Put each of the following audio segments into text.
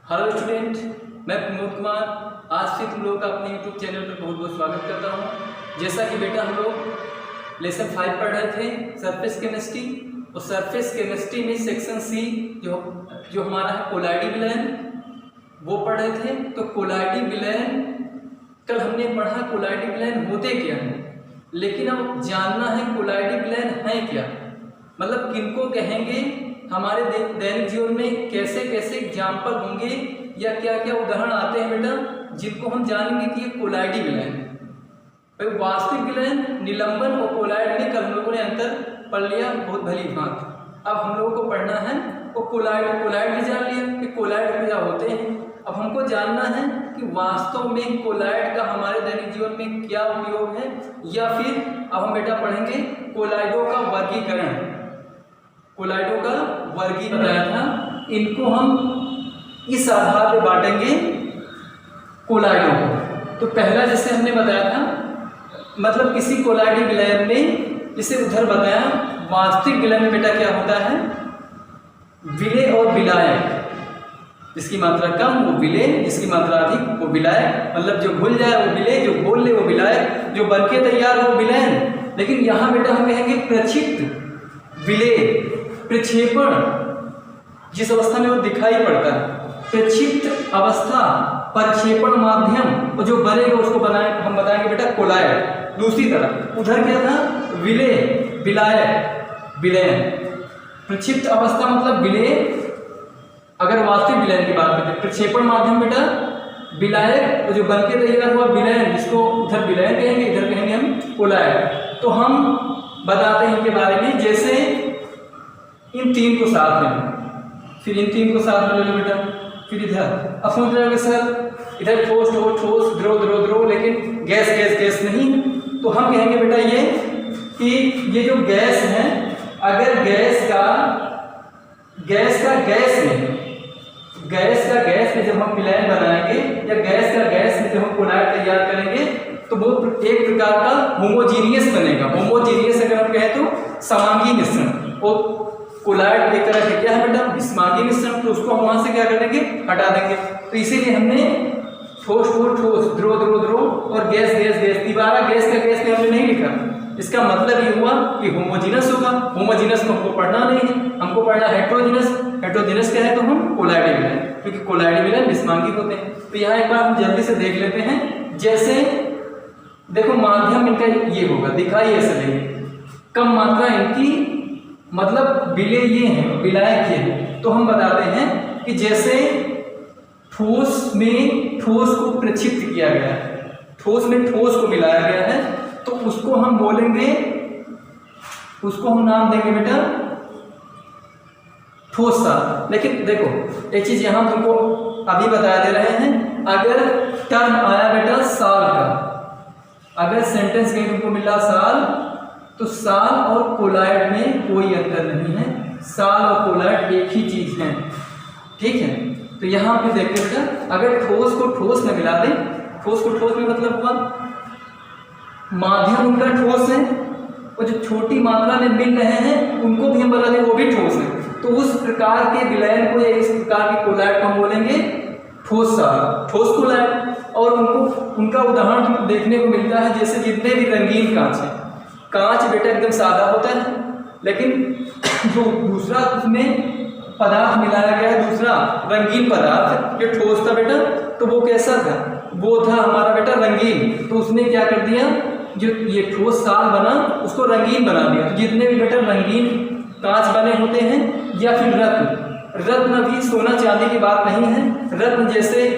Hello student, मैं प्रमोद कुमार आज फिर तुम लोगों का अपने यूट्यूब चैनल पर बहुत बहुत स्वागत करता हूँ। जैसा कि बेटा हम लोग लेसन 5 पढ़ रहे थे सरफेस केमिस्ट्री, और सरफेस केमिस्ट्री में सेक्शन सी जो हमारा है कोलाइडी विलयन वो पढ़ रहे थे। तो कोलाइडी विलयन कल हमने पढ़ा कोलाइडी विलयन होते क्या हैं, लेकिन अब जानना है कोलाइडी विलयन है क्या, मतलब किनको कहेंगे, हमारे दैनिक जीवन में कैसे कैसे एग्जाम्पल होंगे या क्या क्या उदाहरण आते हैं बेटा जिनको हम जानेंगे कि ये कोलाइडी विलयन है। वास्तविक विलयन, निलंबन और कोलाइड में कल हम लोगों ने अंतर पढ़ लिया बहुत भली भांति। अब हम लोगों को पढ़ना है वो कोलाइड भी जान लिया कि कोलाइड क्या होते हैं। अब हमको जानना है कि वास्तव में कोलाइड का हमारे दैनिक जीवन में क्या उपयोग है, या फिर अब हम बेटा पढ़ेंगे कोलाइडों का वर्गीकरण। कोलाइडों का वर्गीकरण बताया था, इनको हम इस आधार पे बांटेंगे कोलाइडों को। तो पहला जैसे हमने बताया था, मतलब किसी कोलाइडी विलयन में, इसे उधर बताया वास्तविक विलयन में बेटा क्या होता है, विलय और विलायक। जिसकी मात्रा कम वो विलय, जिसकी मात्रा अधिक वो विलायक। मतलब जो घुल जाए वो विलय, जो घोल ले वो विलायक, जो बनके तैयार हो विलयन। लेकिन यहाँ बेटा हम कहेंगे प्रक्षिप्त विलय, प्रक्षेपण जिस अवस्था में वो दिखाई पड़ता है, प्रक्षिप्त अवस्था, प्रक्षेपण माध्यम, और जो बनेगा उसको हम बताएंगे बेटा कोलाइड। दूसरी तरफ उधर क्या था, विलय, विलायक, विलयन। प्रक्षिप्त अवस्था मतलब विलय, अगर वास्तविक विलयन की बात करते, प्रक्षेपण माध्यम बेटा विलायक, और जो बनके तैयार हुआ विलयन, जिसको उधर विलयन कहेंगे, इधर कहेंगे हम कोलाइड। तो हम बताते हैं इनके बारे में, जैसे इन तीन को साथ में, फिर इन तीन को साथ में ले लो बेटा, फिर इधर अपन करेंगे सर इधर ठोस ठोस, द्रव द्रव द्रव, लेकिन गैस गैस गैस नहीं। तो हम कहेंगे बेटा ये कि ये जो गैस है, अगर गैस का गैस में जब हम विलयन बनाएंगे, या गैस का गैस में जब हम कोलाइड तैयार करेंगे, तो वो एक प्रकार का होमोजीनियस बनेगा। होमोजीनियस अगर हम कहें तो समांगी मिश्रण, और कोलाइड एक तरह से क्या है बेटा विस्मांगी मिश्रण, तो उसको हम वहां से क्या करेंगे, हटा देंगे। तो इसीलिए हमने ठोस ठोस, द्रव द्रव द्रव और गैस गैस गैस, दोबारा गैस का गैस में हमने नहीं लिखा। इसका मतलब ये हुआ कि होमोजीनस होगा। होमोजीनस में हमको पढ़ना नहीं है, हमको पढ़ना हेट्रोजीनस। हेट्रोजीनस क्या है, तो हम कोलाइडी विलयन, क्योंकि कोलाइडी विलयन विस्मांगी होते हैं। तो यहाँ एक बार हम जल्दी से देख लेते हैं। जैसे देखो माध्यम इनका ये होगा, दिखाई ऐसे देंगे, कम मात्रा इनकी, मतलब विलय ये है, विलायक ये है। तो हम बताते हैं कि जैसे ठोस में ठोस को प्रक्षिप्त किया गया है, ठोस में ठोस को मिलाया गया है, तो उसको हम बोलेंगे, उसको हम नाम देंगे बेटा ठोस साल। लेकिन देखो एक चीज यहां तुमको अभी बता दे रहे हैं, अगर टर्म आया बेटा साल का, अगर सेंटेंस में तुमको मिला साल, तो साल और कोलाइड में कोई अंतर नहीं है, साल और कोलाइड एक ही चीज है, ठीक है। तो यहाँ पे देखते बेटा, अगर ठोस को ठोस में मिला दें, ठोस को ठोस में मतलब हुआ माध्यम उनका ठोस है, और जो छोटी मात्रा में मिल रहे हैं उनको भी हम बता दें वो भी ठोस है। तो उस प्रकार के विलयन को, या इस प्रकार की कोलाइड को हम बोलेंगे ठोस साल, ठोस कोलाइड। और उनका उदाहरण देखने को मिलता है, जैसे जितने भी रंगीन कांच है, कांच बेटा एकदम सादा होता है, लेकिन जो दूसरा उसमें पदार्थ मिलाया गया है, दूसरा रंगीन पदार्थ जो ठोस था बेटा, तो वो कैसा था, वो था हमारा बेटा रंगीन। तो उसने क्या कर दिया, जो ये ठोस साल बना उसको रंगीन बना दिया। तो जितने भी बेटा रंगीन कांच बने होते हैं, या फिर रत्न भी सोना चांदी की बात नहीं है, रत्न जैसे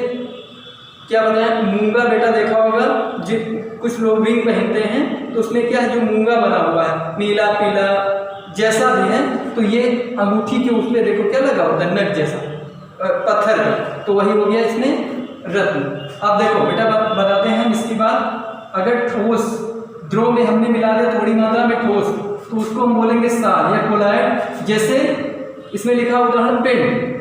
क्या बताया, मूंगा बेटा देखा होगा, जो कुछ लोग भी पहनते हैं, तो उसमें क्या है, जो मूंगा बना हुआ है, नीला पीला जैसा भी है, तो ये अंगूठी के उसमें देखो क्या लगा होता है, नट जैसा पत्थर का, तो वही हो गया इसमें रत्न। अब देखो बेटा बताते हैं इसकी बात, अगर ठोस द्रव में हमने मिला दिया थोड़ी मात्रा में ठोस, तो उसको हम बोलेंगे साल या कोलाइड। जैसे इसमें लिखा उदाहरण पेंट,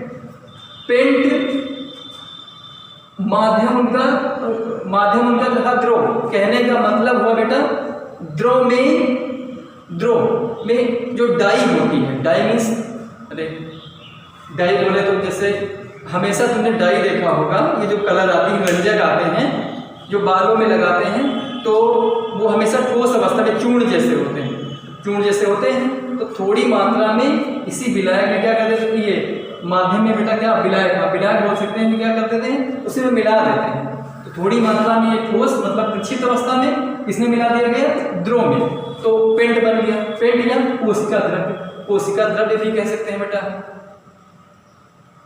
माध्यम उनका तथा द्रव, कहने का मतलब हुआ बेटा द्रव में जो डाई होती है, डाई मीन्स, अरे डाई बोले तो जैसे हमेशा तुमने डाई देखा होगा, ये जो कलर आती है, रंजक आते हैं जो बालों में लगाते हैं, तो वो हमेशा ठोस अवस्था में चूर्ण जैसे होते हैं, चूर्ण जैसे होते हैं। तो थोड़ी मात्रा में इसी विलायक में क्या कर देते हैं, ये माध्यम में बेटा क्या विलायक, विलायक बोल सकते हैं, क्या कर देते हैं, उसी में मिला देते हैं। तो थोड़ी मात्रा में ये ठोस मतलब प्रक्षिप्त अवस्था में इसमें मिला दिया गया द्रव में, तो पेंट बन गया। पेंट या कोशिका द्रव्य, कोशिका द्रव्य भी कह सकते हैं बेटा।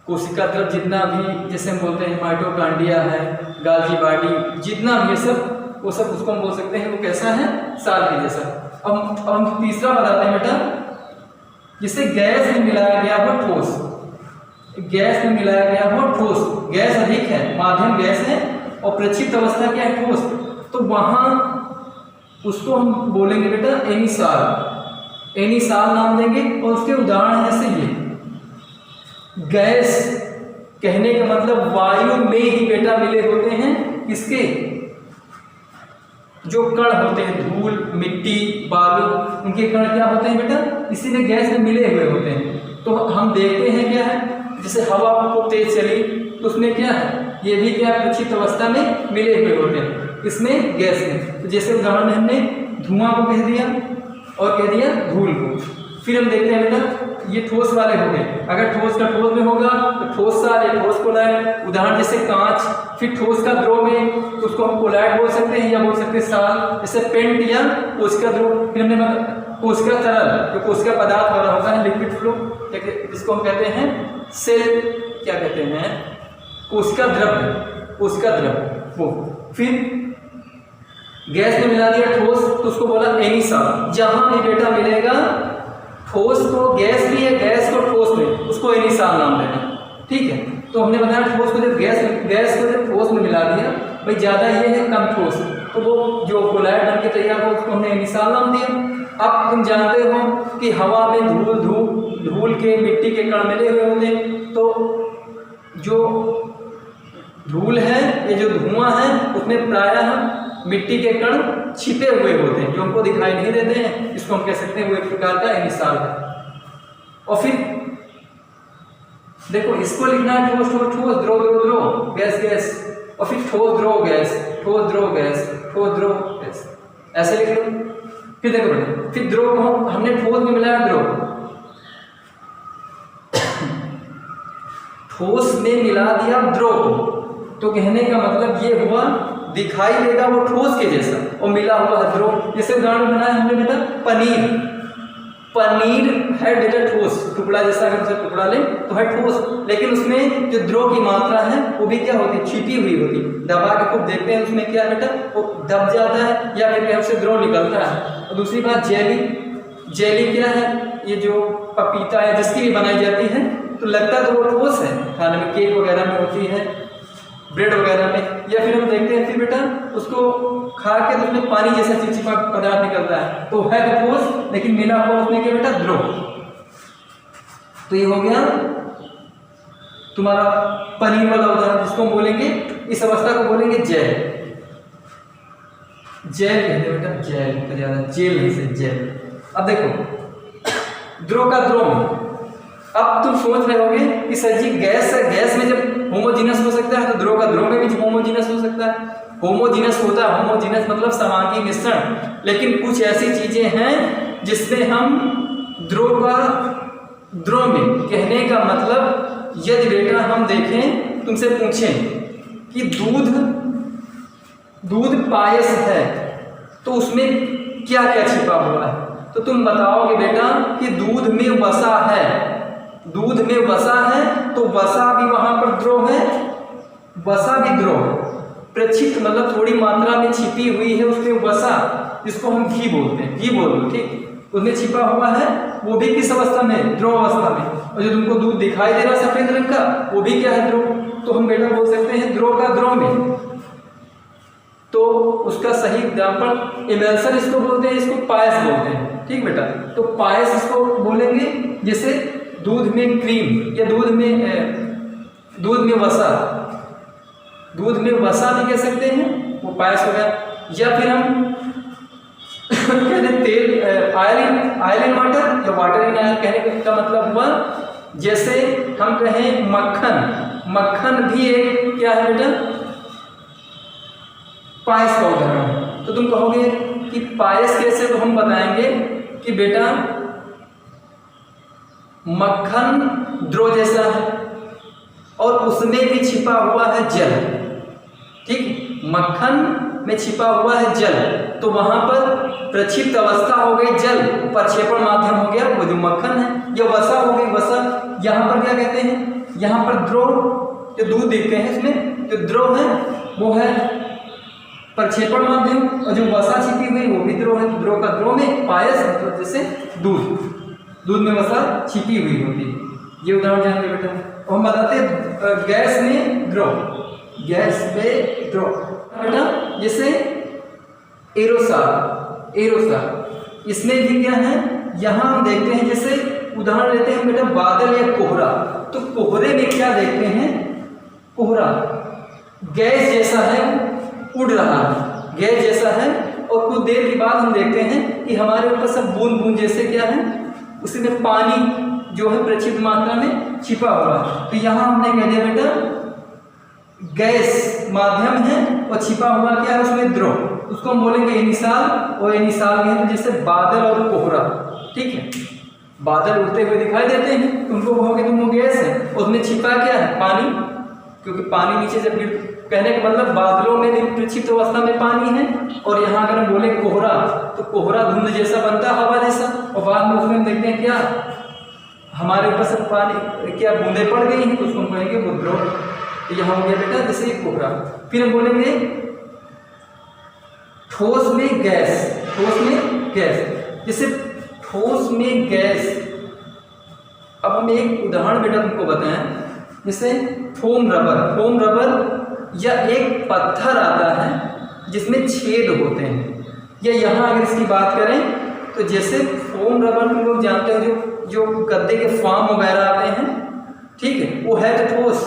कोशिका द्रव्य जितना भी, जैसे हम बोलते हैं माइटोकांड्रिया है, गाल्जी बॉडी, जितना भी ये सब, वो सब उसको हम बोल सकते हैं वो कैसा है, साल के जैसा। अब हम तीसरा बताते हैं बेटा, जिसे गैस में मिलाया गया हो ठोस, गैस में मिलाया गया हो ठोस, गैस अधिक है, माध्यम गैस है और प्रक्षिप्त अवस्था क्या है, ठोस, तो वहां उसको हम बोलेंगे बेटा एनिसाल, एनिसाल नाम देंगे। और उसके उदाहरण जैसे ये गैस, कहने का मतलब वायु में ही बेटा मिले होते हैं किसके, जो कण होते हैं, धूल, मिट्टी, बालू, उनके कण क्या होते हैं बेटा, इसी में गैस में मिले हुए होते हैं। तो हम देखते हैं क्या है, जैसे हवा को तेज चली तो उसमें क्या है, ये भी क्या प्रक्षिप्त अवस्था में मिले हुए होते हैं, इसमें गैस में। तो जैसे उदाहरण में हमने धुआं को कह दिया और कह दिया धूल को। फिर हम देखते हैं बेटा ये ठोस वाले हो गए, अगर ठोस का ठोस में होगा तो ठोस साल या ठोस कोलाइड, उदाहरण जैसे कांच। फिर ठोस का द्रव में तो उसको हम कोलाइड बोल सकते हैं या बोल सकते हैं साल, जैसे पेंट या कोशिका द्रव। फिर हमने कोशिका तरल, जो कोशिका पदार्थ वाला होता है, लिक्विड फ्लो, जिसको हम कहते हैं सेल, क्या कहते हैं, कोशिका द्रव्य, कोशिका द्रव्य वो। फिर गैस में मिला दिया ठोस तो उसको बोला एनिसाल। जहां भी बेटा मिलेगा ठोस को गैस भी है, गैस को ठोस में, उसको एनिसाल नाम देना, ठीक है। तो हमने बताया ठोस को जब गैस को जब ठोस में मिला दिया, भाई ज़्यादा ये है कम ठोस, तो वो जो कोलाइड बन के तैयार हो उसको हमने एनिसाल नाम दिया। अब तुम जानते हो कि हवा में धूल के, मिट्टी के कण मिले हुए होते हैं, तो जो धूल है, ये जो धुआं है, उसमें प्रायः मिट्टी के कण छिपे हुए होते हैं, जो हमको दिखाई नहीं देते हैं, इसको हम कह सकते हैं वो एक प्रकार का एनिसाल है। और फिर देखो इसको लिखना है ठोस ठोस ठोस, द्रव द्रव द्रव, गैस गैस, और फिर ठोस द्रव गैस, ठोस द्रव गैस, ठोस द्रव गैस, ऐसे लिख लो। फिर देखो बेटा, फिर द्रव को हमने ठोस में मिलाया द्रव, ठोस में मिला दिया द्रव, तो कहने का मतलब ये हुआ दिखाई देगा वो ठोस के जैसा और मिला हुआ है द्रव। जैसे उदाहरण बनाया हमने बेटा पनीर, पनीर है बेटा ठोस, टुकड़ा जैसा, अगर उसे टुकड़ा लें तो है ठोस, लेकिन उसमें जो द्रव की मात्रा है वो भी क्या होती है, छिपी हुई होती। दबा के खूब देखते हैं उसमें क्या बेटा, वो दब जाता है या फिर क्या उससे द्रव निकलता है। और दूसरी बात जेली, जेली क्या है, ये जो पपीता है जिसकी भी बनाई जाती है, तो लगता तो वो ठोस है, खाने में केक वगैरह में होती है, ब्रेड वगैरह में। या फिर हम देखते हैं फिर बेटा उसको खा के तो उसमें पानी जैसा चिपचिपा पदार्थ निकलता है, तो है तो ठोस, लेकिन मिला हुआ उसमें क्या बेटा, द्रव। तो ये हो गया तुम्हारा पनीर वाला उदाहरण, जिसको हम बोलेंगे, इस अवस्था को बोलेंगे जेल, जेल कहते हैं बेटा, जेल तो ज्यादा जेल नहीं से जेल। अब देखो द्रव का द्रव में, अब तुम सोच रहे होगे कि सर जी गैस है, गैस में जब होमोजीनस हो सकता है तो द्रव का द्रव में भी होमोजीनस हो सकता है। होमोजीनस होता है, होमोजीनस मतलब समांगी मिश्रण, लेकिन कुछ ऐसी चीजें हैं जिसमें हम द्रव का द्रव में, कहने का मतलब यदि बेटा हम देखें, तुमसे पूछें कि दूध पायस है तो उसमें क्या क्या छिपा हुआ है, तो तुम बताओगे बेटा कि दूध में वसा है, दूध में वसा है, तो वसा भी वहां पर द्रव है, वसा भी द्रव है, प्रक्षिप्त मतलब थोड़ी मात्रा में छिपी हुई है उसमें वसा, जिसको हम घी बोलते हैं, घी बोल दो, ठीक, उसमें छिपा हुआ है, वो भी किस अवस्था में, द्रव अवस्था में। और जो तुमको दूध दिखाई दे रहा है सफेद रंग का, वो भी क्या है, द्रव, तो हम बेटा बोल सकते हैं द्रव का द्रव में। तो उसका सही एग्जाम्पल इमल्सन इसको बोलते हैं, इसको पायस बोलते हैं, ठीक बेटा। तो पायस इसको बोलेंगे जैसे दूध में क्रीम या दूध में वसा, दूध में वसा भी कह सकते हैं, वो पायस हो गया। या फिर हम कहते हैं तेल, ऑयल इन वाटर या वाटर इन ऑयल, कहने का मतलब हुआ जैसे हम कहें मक्खन, मक्खन भी एक क्या है बेटा, पायस का उदाहरण है। तो तुम कहोगे कि पायस कैसे, तो हम बताएंगे कि बेटा मक्खन द्रव जैसा है और उसमें भी छिपा हुआ है जल। ठीक, मक्खन में छिपा हुआ है जल, तो वहां पर प्रक्षिप्त अवस्था हो गई जल, प्रक्षेपण माध्यम हो गया वो जो मक्खन है, या वसा हो गई वसा। यहाँ पर क्या कहते हैं, यहाँ पर द्रव, जो दूध देखते हैं इसमें जो द्रव है वो है प्रक्षेपण माध्यम, और जो वसा छिपी हुई वो भी द्रव है। द्रव का द्रव में पायस मतलब जैसे दूध में वसा छिपी हुई होती है। ये उदाहरण जान बेटा। और हम बताते हैं गैस में द्रव, गैस में द्रव बेटा, जैसे एरोसॉल, इसमें भी क्या है, यहाँ हम देखते हैं जैसे उदाहरण लेते हैं बेटा बादल या कोहरा। तो कोहरे में क्या देखते हैं, कोहरा गैस जैसा है, उड़ रहा है, गैस जैसा है, और कुछ देर के बाद हम देखते हैं कि हमारे ऊपर सब बूंद बूंद जैसे क्या है, उसमें पानी जो है प्रक्षिप्त मात्रा में छिपा हुआ है। तो यहाँ हमने कह दिया बेटा गैस माध्यम है और छिपा हुआ क्या है उसमें द्रव, उसको हम बोलेंगे एनिसाल, और एनिसाल में जैसे बादल और कोहरा। ठीक है, बादल उड़ते हुए दिखाई देते हैं, उनको कहोगे तुम वो गैस है, उसमें छिपा क्या है, पानी, क्योंकि पानी नीचे जब कहने का मतलब बादलों में भी प्रक्षिप्त अवस्था में पानी है। और यहाँ अगर हम बोले कोहरा, तो कोहरा धुंध जैसा बनता है, हवा जैसा, और बाद में उसमें हम देखते हैं क्या हमारे ऊपर से पानी क्या बूंदे पड़ गई हैं, तो उसको हम कहेंगे वो द्रव। तो यहाँ हो गया बेटा जैसे कोहरा। फिर हम बोलेंगे ठोस में गैस, ठोस में गैस, जैसे ठोस में गैस। अब हम एक उदाहरण बेटा तुमको बताएं, जैसे फोम रबर या एक पत्थर आता है जिसमें छेद होते हैं, या यहाँ अगर इसकी बात करें तो जैसे फोम रबर तुम लोग जानते हो जो गद्दे के फॉर्म वगैरह आते हैं, ठीक है, वो है तो ठोस,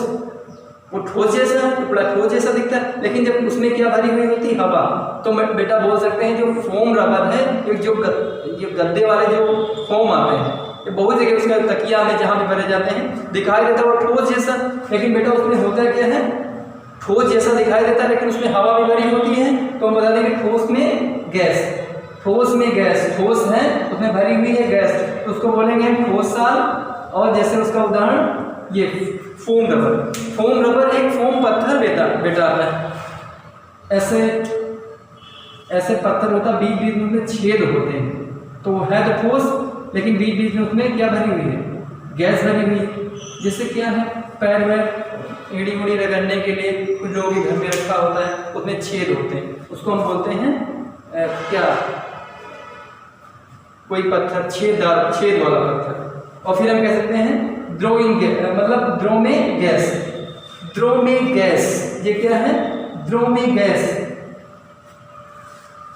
वो ठोस जैसा, बड़ा ठोस जैसा दिखता है, लेकिन जब उसमें क्या भरी हुई होती है, हवा, तो बेटा बोल सकते हैं जो फोम रबर है, जो गद्दे वाले जो फोम आते हैं, ये बहुत जगह उसका तकिया में जहाँ भी भरे जाते हैं दिखाई देता है वो ठोस जैसा, लेकिन बेटा उसमें होता क्या है, ठोस जैसा दिखाई देता है, लेकिन उसमें हवा भी भरी होती है। तो हम बता देंगे ठोस में गैस, ठोस में गैस, ठोस है उसमें भरी हुई है गैस, तो उसको बोलेंगे ठोस साल। और जैसे उसका उदाहरण ये फोम रबर एक फोम पत्थर बेटा आता है, ऐसे पत्थर होता, बीच में छेद होते हैं, तो वो है तो ठोस, लेकिन बीच में उसमें क्या भरी हुई है, गैस भरी हुई है। जिससे क्या है, पैर में एड़ी उड़ी रगड़ने के लिए कुछ लोगों के घर में रखा होता है, उसमें छेद होते हैं, उसको हम बोलते हैं क्या, कोई पत्थर छेद वाला पत्थर। और फिर हम कह सकते हैं द्रोइंग, मतलब द्रव में गैस, ये क्या है, द्रव में गैस।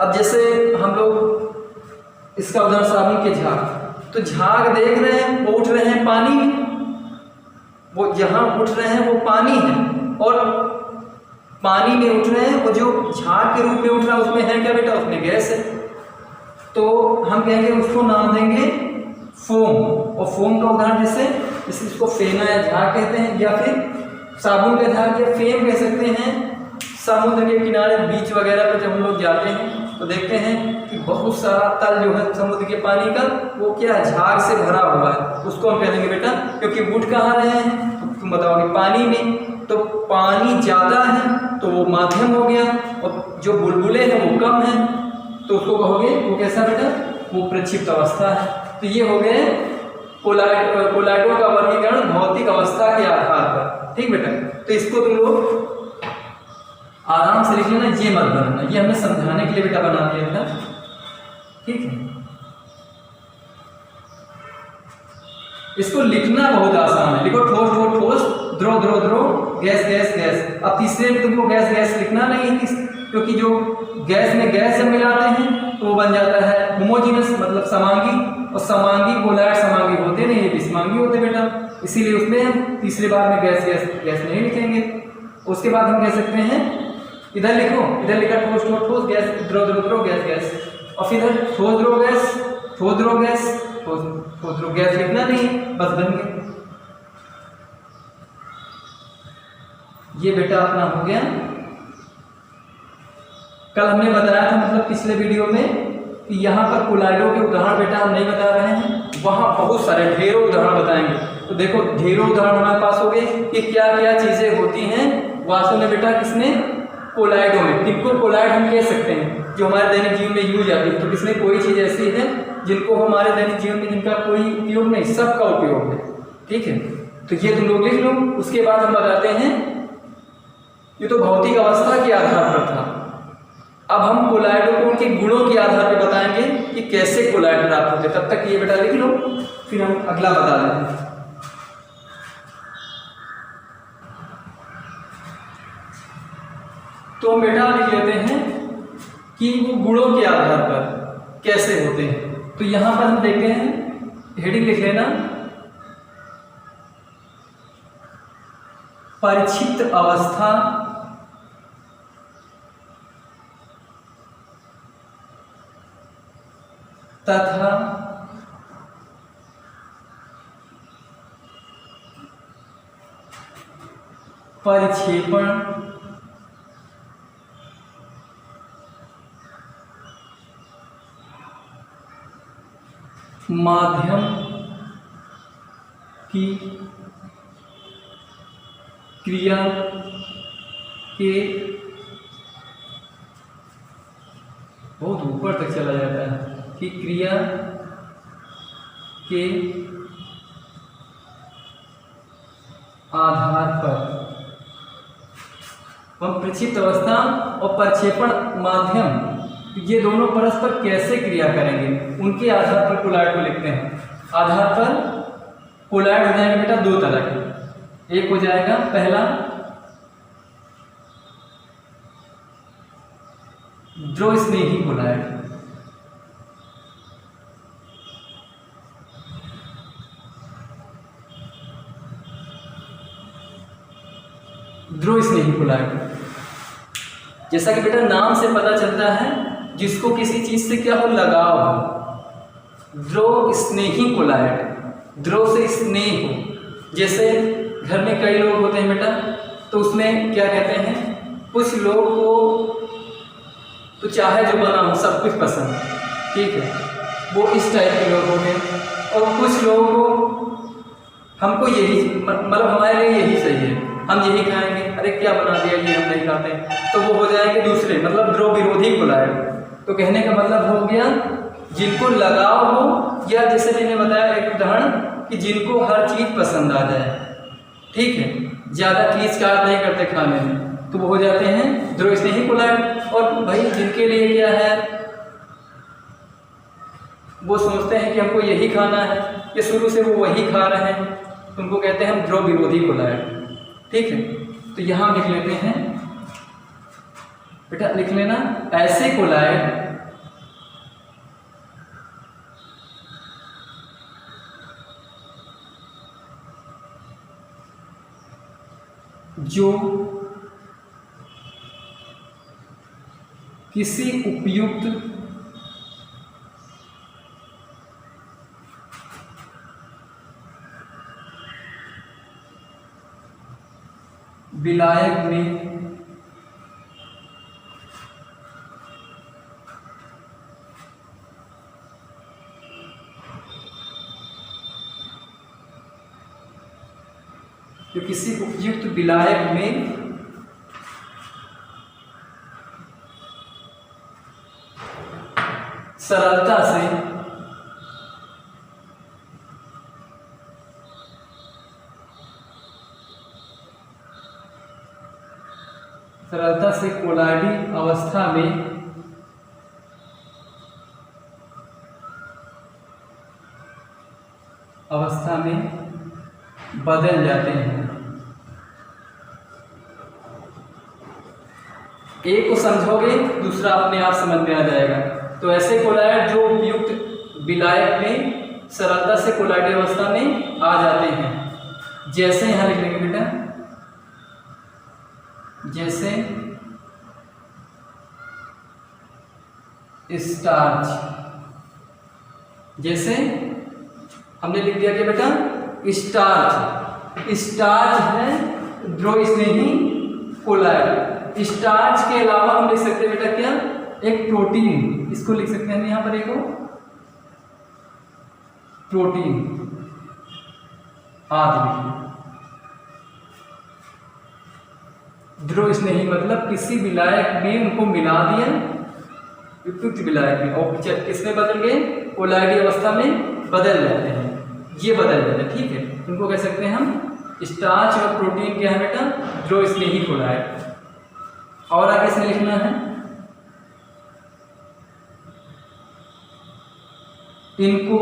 अब जैसे हम लोग इसका उदाहरण साबुन के झाग, तो झाग देख रहे हैं वो उठ रहे हैं पानी में, वो जहाँ उठ रहे हैं वो पानी है, और पानी में उठ रहे हैं, और जो झाग के रूप में उठ रहा है उसमें है क्या बेटा, उसमें गैस है। तो हम कहेंगे उसको नाम देंगे फोम। और फोम का उदाहरण जैसे इसको फेना या झाग कहते हैं, या फिर साबुन का झाग या फेम कह सकते हैं। समुद्र के किनारे बीच वगैरह पर जब हम लोग जाते हैं तो देखते हैं कि बहुत सारा तल जो है समुद्र के पानी का वो क्या है, झाग से भरा हुआ है, उसको हम कह देंगे बेटा, क्योंकि उठ कहाँ रहे हैं, तो तुम बताओगे पानी में, तो पानी ज़्यादा है तो वो माध्यम हो गया, और जो बुलबुले हैं वो कम है, तो उसको कहोगे वो कैसा बेटा, वो प्रक्षिप्त अवस्था है। तो ये हो गए कोलाइडों का वर्गीकरण भौतिक अवस्था के आधार पर। ठीक बेटा, तो इसको तुम लोग आराम से लिख लेना, ये मत बनाना, ये हमने समझाने के लिए बेटा बना दिया था। ठीक है, इसको लिखना बहुत आसान है, लिखो ठोस ठोस ठोस, द्रव द्रव द्रव, गैस गैस गैस। अब तीसरे में तुमको गैस गैस लिखना नहीं है, क्योंकि जो गैस में गैस जब मिलाते हैं तो वो बन जाता है होमोजीनस, मतलब समांगी, और समांगी कोलाइड समांगी होते नहीं, ये विषमांगी होते बेटा, इसीलिए उसमें हम तीसरे बार में गैस गैस गैस नहीं लिखेंगे। उसके बाद हम कह सकते हैं, इधर लिखो, इधर लिखा ठोस ठोस ठोस, गैस द्रव द्रव द्रव, गैस गैस, और फिर इधर ठोस द्रव गैस, ठोस द्रव गैस, ठोस द्रव गैस लिखना नहीं, बस बन गया। ये बेटा अपना हो गया। कल हमने बताया था मतलब पिछले वीडियो में कि यहाँ पर कोलाइडों के उदाहरण बेटा हम नहीं बता रहे हैं, वहाँ बहुत सारे ढेरों उदाहरण बताएंगे। तो देखो ढेरों उदाहरण हमारे पास हो गए कि क्या क्या चीज़ें होती हैं वास्तव में बेटा किसमें, कोलाइडों में। किनको कोलाइड हम कह सकते हैं जो हमारे दैनिक जीवन में यूज आती है। तो किसमें कोई चीज़ ऐसी है जिनको हमारे दैनिक जीवन में जिनका कोई उपयोग नहीं, सबका उपयोग है। ठीक है, तो ये तुम लोग लिख लो। उसके बाद हम बताते हैं, ये तो भौतिक अवस्था के आधार पर था। अब हम कोलाइडों को उनके गुणों के आधार पर बताएंगे कि कैसे कोलाइड प्राप्त होते। तब तक ये बेटा लिख लो, फिर हम अगला बता देंगे। तो हम बेटा लिख लेते हैं कि वो गुणों के आधार पर कैसे होते हैं। तो यहां पर हम देखते हैं, हेडिंग लिख लेना, परिक्षिप्त अवस्था तथा परिक्षेपण माध्यम की क्रिया के बहुत ऊपर तक चला जाता है कि क्रिया के आधार पर हम प्रक्षिप्त अवस्था और प्रक्षेपण माध्यम ये दोनों परस्पर कैसे क्रिया करेंगे उनके आधार पर कोलाइड को लिखते हैं। आधार पर कोलाइड हो जाएंगे बेटा दो तरह के। एक हो जाएगा पहला द्रवस्नेही कोलाइड, द्रवस्नेही कोलाइड। जैसा कि बेटा नाम से पता चलता है, जिसको किसी चीज से क्या हो, लगाव हो। द्रव स्नेही कोलाइड, द्रव से स्नेह हो। जैसे घर में कई लोग होते हैं बेटा, तो उसमें क्या कहते हैं, कुछ लोग को तो चाहे जो बना हो सब कुछ पसंद, ठीक है, वो इस टाइप के लोग हो गए। और कुछ लोगों को हमको यही मतलब हमारे लिए यही सही है, हम यही खाएंगे, अरे क्या बना दिया ये हम नहीं खाते, तो वो हो जाएंगे दूसरे मतलब द्रव विरोधी कोलाइड। तो कहने का मतलब हो गया जिनको लगाव हो, या जैसे मैंने बताया एक उदाहरण कि जिनको हर चीज़ पसंद आ जाए, ठीक है, ज़्यादा खींच काट नहीं करते खाने में, तो वो हो जाते हैं द्रव स्नेही कोलाइड। और भाई जिनके लिए क्या है, वो सोचते हैं कि हमको यही खाना है, ये शुरू से वो वही खा रहे हैं, तो उनको कहते हैं हम द्रव विरोधी कोलाइड। ठीक है, तो यहाँ लिख लेते हैं बेटा, लिख लेना ऐसे कोलाइड जो किसी उपयुक्त विलायक में जो किसी उपयुक्त विलायक में सरलता से कोलाइडी अवस्था में बदल जाते हैं। एक को समझोगे दूसरा अपने आप समझ में आ जाएगा। तो ऐसे कोलाइड जो उपयुक्त विलायक में सरलता से कोलाइडी अवस्था में आ जाते हैं, जैसे यहां लिख लेंगे बेटा, जैसे स्टार्च, जैसे हमने लिख दिया कि बेटा स्टार्च, स्टार्च है द्रव स्नेही कोलाइड। स्टार्च के अलावा हम लिख सकते हैं बेटा क्या, एक प्रोटीन, इसको लिख सकते हैं यहाँ पर एक प्रोटीन आदि। द्रव स्नेही मतलब किसी विलायक में उनको मिला दिया, उपयुक्त विलायक में, और किसमें बदल गए, कोलाइडी अवस्था में बदल जाते हैं, ये बदल जाते हैं। ठीक है, उनको कह सकते हैं हम स्टार्च और प्रोटीन क्या है बेटा, द्रव स्नेही कोलाइड। और आगे इसमें लिखना है इनको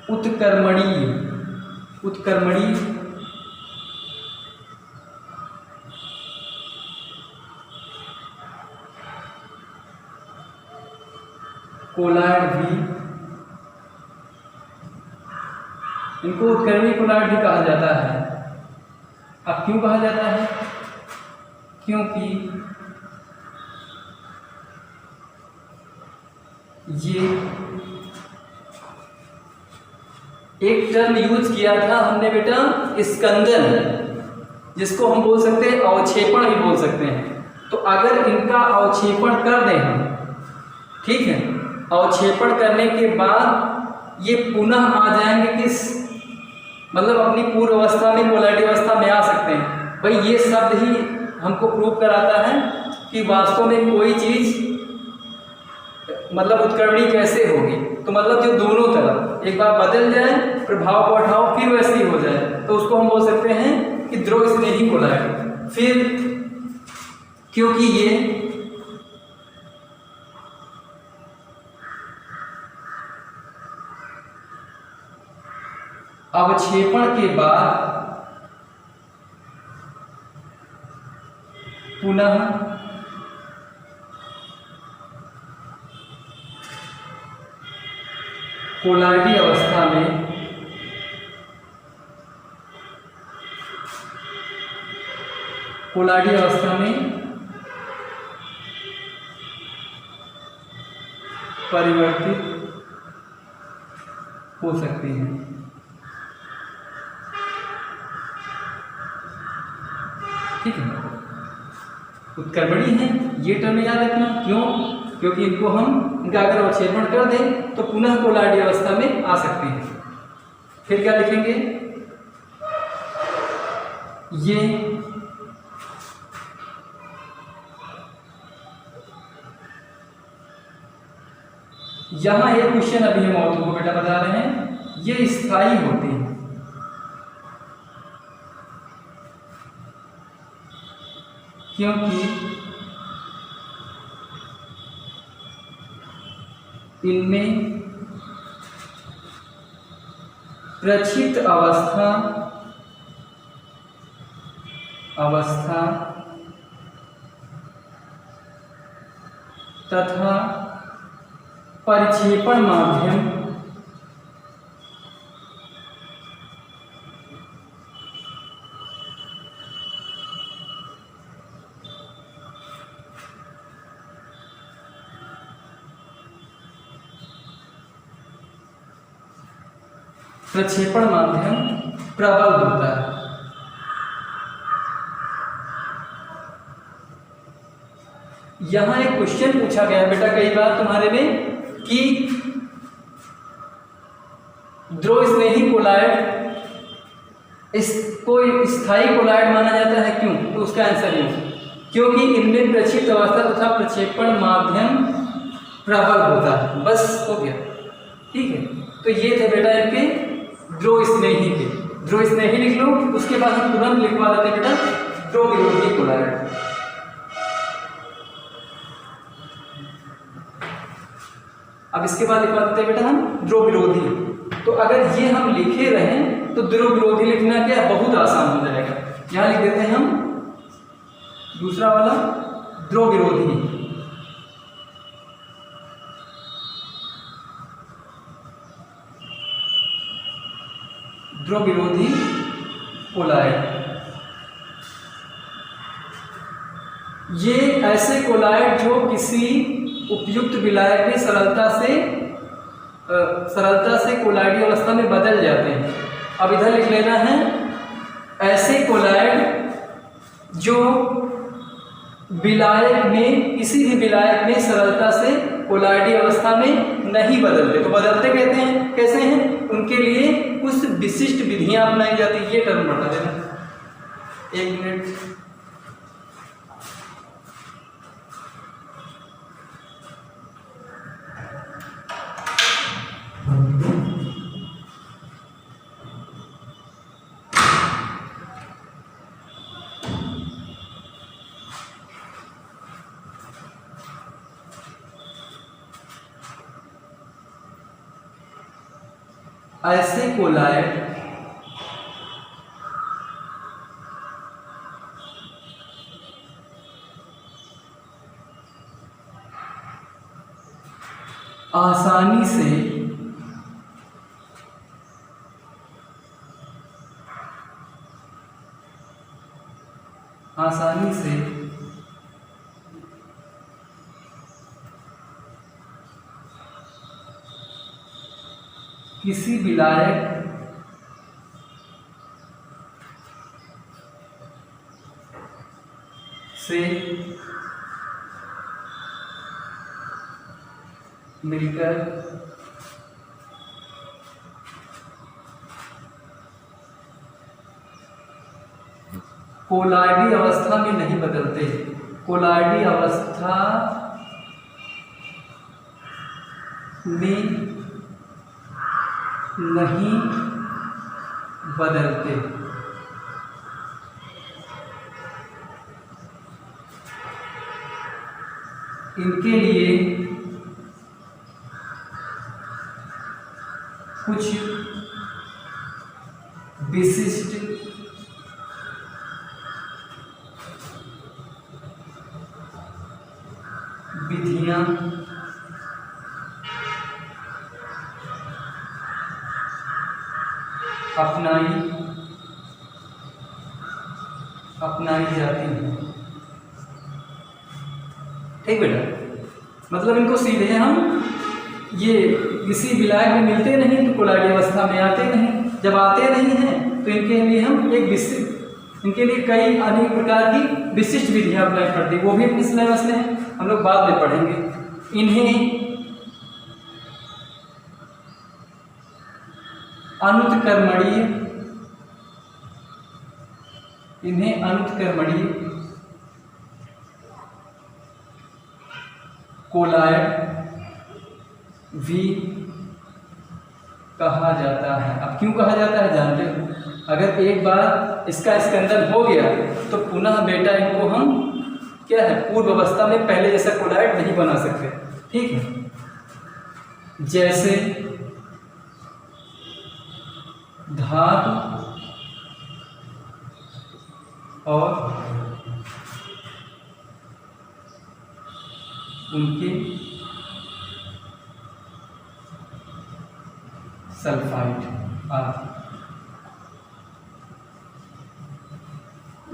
उत्कर्मणीय कोलाइड भी, इनको उत्कर्मणीय कोलाइड भी कहा जाता है। अब क्यों कहा जाता है, क्योंकि ये एक टर्म यूज किया था हमने बेटा, स्कंदन, जिसको हम बोल सकते हैं अवक्षेपण भी बोल सकते हैं। तो अगर इनका अवक्षेपण कर दें हम, ठीक है, अवक्षेपण करने के बाद ये पुनः आ जाएंगे किस, मतलब अपनी पूर्व अवस्था में, कोलाइडी अवस्था में आ सकते हैं। भाई ये शब्द ही हमको प्रूव कराता है कि वास्तव में कोई चीज मतलब उत्कर्मणीय कैसे होगी। तो मतलब जो दोनों तरफ एक बार बदल जाए, प्रभाव को हटाओ, फिर वैसी हो जाए, तो उसको हम बोल सकते हैं कि द्रव स्नेही कोलाइड। फिर क्योंकि ये अवक्षेपण के बाद पुनः कोलाइडी अवस्था में परिवर्तित हो सकती हैं। ठीक है, उत्कर्मणीय है, ये टर्म याद रखना। क्यों, क्योंकि इनको हम, इनका अगर अवक्षेपण कर दें तो पुनः कोलाइडी अवस्था में आ सकते हैं। फिर क्या लिखेंगे, ये यहां एक क्वेश्चन अभी हम और तुमको बेटा बता रहे हैं, ये स्थायी होते हैं, क्योंकि इनमें प्रक्षिप्त अवस्था तथा परिक्षेपण माध्यम प्रबल होता है। यहां एक क्वेश्चन पूछा गया बेटा कई बार तुम्हारे में कि द्रव स्नेही कोलाइड इसको स्थायी कोलाइड माना जाता है, क्यों? तो उसका आंसर है क्योंकि इनमें प्रक्षिप्त अवस्था तथा प्रक्षेपण माध्यम प्रबल होता है। बस हो गया, ठीक है। तो ये थे बेटा इनके द्रव स्नेही के, द्रव स्नेही लिख लो, उसके बाद हम तुरंत लिखवा देते बेटा द्रव विरोधी कोलाइड। अब इसके बाद लिखवा देते हैं बेटा हम द्रव विरोधी। तो अगर ये हम लिखे रहें तो द्रव विरोधी लिखना क्या बहुत आसान हो जाएगा। यहां लिख देते हैं हम दूसरा वाला द्रव विरोधी। द्रव विरोधी कोलाइड, ये ऐसे कोलाइड जो किसी उपयुक्त विलायक में सरलता से सरलता से कोलाइडी अवस्था में बदल जाते हैं। अब इधर लिख लेना है, ऐसे कोलाइड जो विलायक में, किसी भी विलायक में सरलता से कोलाइडी अवस्था में नहीं बदलते। तो बदलते कहते हैं कैसे हैं, उनके लिए कुछ विशिष्ट विधियां अपनाई जाती है। ये टर्म बता देना, 1 मिनट। ऐसे कोलाइड आसानी से किसी विलायक से मिलकर कोलाइडी अवस्था में नहीं बदलते। कोलाइडी अवस्था में नहीं बदलते। इनके लिए कुछ विशिष्ट विधियां अपनाई जाती है। ठीक बेटा, मतलब इनको सीधे हम ये किसी विलायक में मिलते नहीं तो कोलाइडी अवस्था में आते नहीं। जब आते नहीं हैं तो इनके लिए हम एक विशिष्ट, इनके लिए कई अनेक प्रकार की विशिष्ट विधियां अप्लाई करते हैं। वो भी अपने सिलेबस में है, हम लोग बाद में पढ़ेंगे। इन्हें अनुत्क्रमणीय कोलाइड भी कहा जाता है। अब क्यों कहा जाता है जानते हो? अगर एक बार इसका स्कंदन हो गया तो पुनः बेटा इनको हम क्या है, पूर्व अवस्था में पहले जैसा कोलाइड नहीं बना सकते। ठीक है, जैसे धातु और उनके सल्फाइड आदि।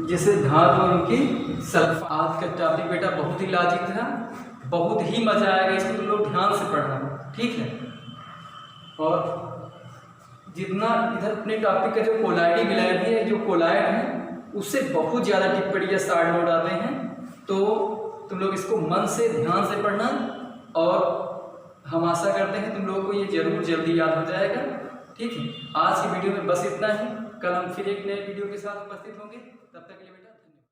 जैसे धातु और उनके सल्फाइड का टॉपिक बेटा बहुत ही लाजिक था, बहुत ही मजा आएगा, इसको तुम लोग ध्यान से पढ़ना। ठीक है, और जितना इधर अपने टॉपिक का जो कोलाइडी विलायक है, जो कोलाइड है उससे बहुत ज़्यादा टिप्पणियाँ स्टार्ट नोट आते हैं। तो तुम लोग इसको मन से ध्यान से पढ़ना, और हम आशा करते हैं तुम लोगों को ये जरूर जल्दी याद हो जाएगा। ठीक है, आज की वीडियो में बस इतना ही। कल हम फिर एक नए वीडियो के साथ उपस्थित होंगे। तब तक के लिए बेटा